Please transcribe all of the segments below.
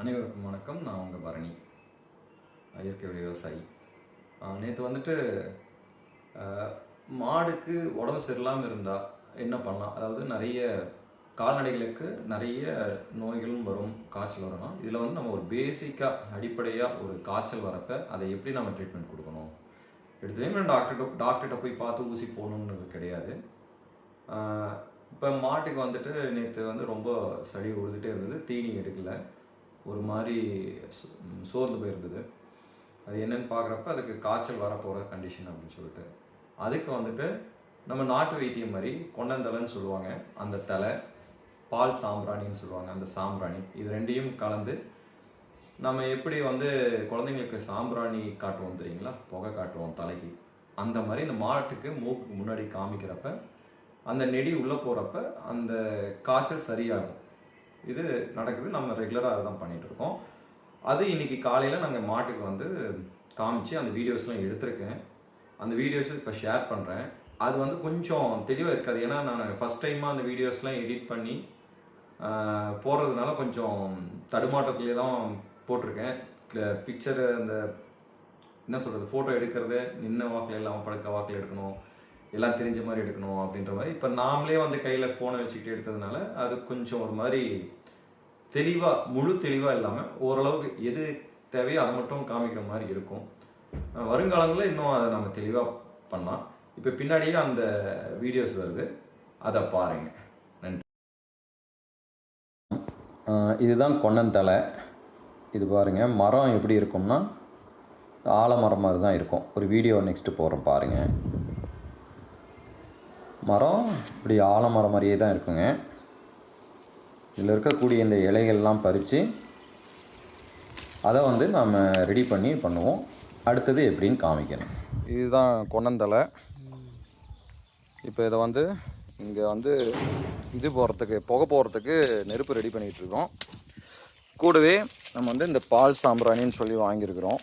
அனைவருக்கும் வணக்கம். நான் உங்கள் பரணி, இயற்கை விவசாயி. நேற்று வந்துட்டு மாடுக்கு உடம்பு சரியில்லாமல் இருந்தால் என்ன பண்ணலாம், அதாவது நிறைய கால்நடைகளுக்கு நிறைய நோய்களும் வரும், காய்ச்சல் வரணும். இதில் வந்து நம்ம ஒரு பேசிக்காக அடிப்படையாக ஒரு காய்ச்சல் வரப்போ அதை எப்படி நம்ம ட்ரீட்மெண்ட் கொடுக்கணும், எடுத்துலேயும் டாக்டர்கிட்ட போய் பார்த்து ஊசி போடணுன்றது கிடையாது. இப்போ மாட்டுக்கு வந்துட்டு நேற்று வந்து ரொம்ப சளி உழுதுகிட்டே இருந்தது, தீனி எடுக்கலை, ஒரு மாதிரி சோர்ந்து போயிருந்தது. அது என்னென்னு பார்க்குறப்ப அதுக்கு காய்ச்சல் வரப்போகிற கண்டிஷன் அப்படின்னு சொல்லிட்டு, அதுக்கு வந்துட்டு நம்ம நாட்டு வைத்தியம் மாதிரி கொண்டந்தலைன்னு சொல்லுவாங்க, அந்த தலை, பால் சாம்பிராணின்னு சொல்லுவாங்க அந்த சாம்பிராணி, இது ரெண்டையும் கலந்து நம்ம எப்படி வந்து குழந்தைங்களுக்கு சாம்பிராணி காட்டுவோம் தெரியுங்களா, புகை காட்டுவோம் தலைக்கு, அந்த மாதிரி இந்த மாட்டுக்கு மூக்குக்கு முன்னாடி காமிக்கிறப்ப அந்த நெடி உள்ளே போகிறப்ப அந்த காய்ச்சல் சரியாகும். இது நடக்குது, நம்ம ரெகுலராக அதை தான் பண்ணிகிட்ருக்கோம். அது இன்றைக்கி காலையில் நாங்கள் மாட்டுக்கு வந்து காமிச்சு அந்த வீடியோஸ்லாம் எடுத்திருக்கேன். அந்த வீடியோஸை இப்போ ஷேர் பண்ணுறேன். அது வந்து கொஞ்சம் தெளிவாக இருக்காது, ஏன்னா நான் ஃபஸ்ட் டைமாக அந்த வீடியோஸ்லாம் எடிட் பண்ணி போடுறதுனால கொஞ்சம் தடுமாற்றத்துலேயே தான் போட்டிருக்கேன். பிக்சரு அந்த என்ன சொல்கிறது, ஃபோட்டோ எடுக்கிறது நின்ன வாக்கில் இல்லாமல் படுக்க வாக்கில் எடுக்கணும், எல்லாம் தெரிஞ்ச மாதிரி எடுக்கணும் அப்படின்ற மாதிரி. இப்போ நாமளே வந்து கையில் ஃபோனை வச்சுக்கிட்டு எடுக்கிறதுனால அது கொஞ்சம் ஒரு மாதிரி தெளிவாக, முழு தெளிவாக இல்லாமல் ஓரளவுக்கு எது தேவையோ அதை மட்டும் காமிக்கிற மாதிரி இருக்கும். வருங்காலங்களில் இன்னும் அதை நம்ம தெளிவாக பண்ணலாம். இப்போ பின்னாடியே அந்த வீடியோஸ் வருது, அதை பாருங்க. நன்றி. இதுதான் கொண்டந்தலை. இது பாருங்கள், மரம் எப்படி இருக்கும்னா ஆலமரம் மாதிரி தான் இருக்கும். ஒரு வீடியோ நெக்ஸ்ட்டு போடுறோம் பாருங்கள். மரம் இப்படி ஆலமரம் மாதிரியே தான் இருக்குங்க. இதில் இருக்கக்கூடிய இந்த இலைகள்லாம் பறித்து அதை வந்து நம்ம ரெடி பண்ணி பண்ணுவோம். அடுத்தது எப்படின்னு காமிக்கணும். இதுதான் கொண்டந்தலை. இப்போ இதை வந்து இங்கே வந்து இது போகிறதுக்கு, புகை போகிறதுக்கு நெருப்பு ரெடி பண்ணிகிட்ருக்கோம். கூடவே நம்ம வந்து இந்த பால் சாம்பிராணின்னு சொல்லி வாங்கியிருக்கிறோம்.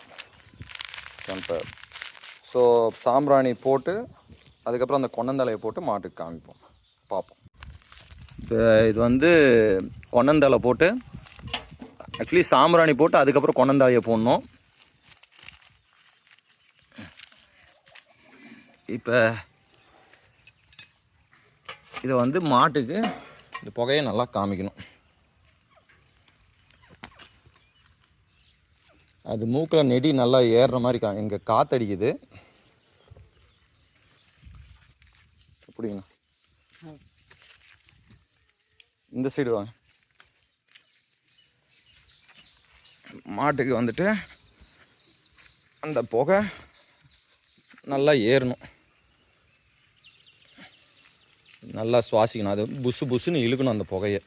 ஸோ சாம்பிராணி போட்டு அதுக்கப்புறம் அந்த கொண்டந்தலையை போட்டு மாட்டுக்கு காமிப்போம், பார்ப்போம். இப்போ இது வந்து கொண்டந்தலை போட்டு, ஆக்சுவலி சாம்பிராணி போட்டு அதுக்கப்புறம் கொண்டந்தலையை போடணும். இப்போ இதை வந்து மாட்டுக்கு இந்த புகையை நல்லா காமிக்கணும். அது மூக்கில் நெடி நல்லா ஏறுற மாதிரி இங்கே காற்றடிக்குது. எப்படிங்கண்ணா, இந்த சைடு வாங்க. மாட்டுக்கு வந்துட்டு அந்த புகை நல்லா ஏறணும், நல்லா சுவாசிக்கணும். அது புசு புசுன்னு இழுக்கணும் அந்த புகையை.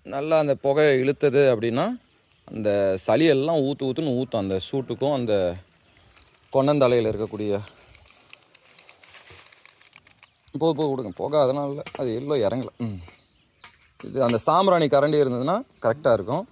நல்லா அந்த புகையை இழுத்தது அப்படின்னா அந்த சளியெல்லாம் ஊற்றுன்னு ஊற்றும். அந்த சூட்டுக்கும் அந்த கொண்டந்தலையில் இருக்கக்கூடிய போக கொடுங்க புகை, அதனால இல்லை, அது எல்லோ இறங்கலை. இது அந்த சாம்பிராணி கரண்டி இருந்ததுன்னா கரெக்டாக இருக்கும்.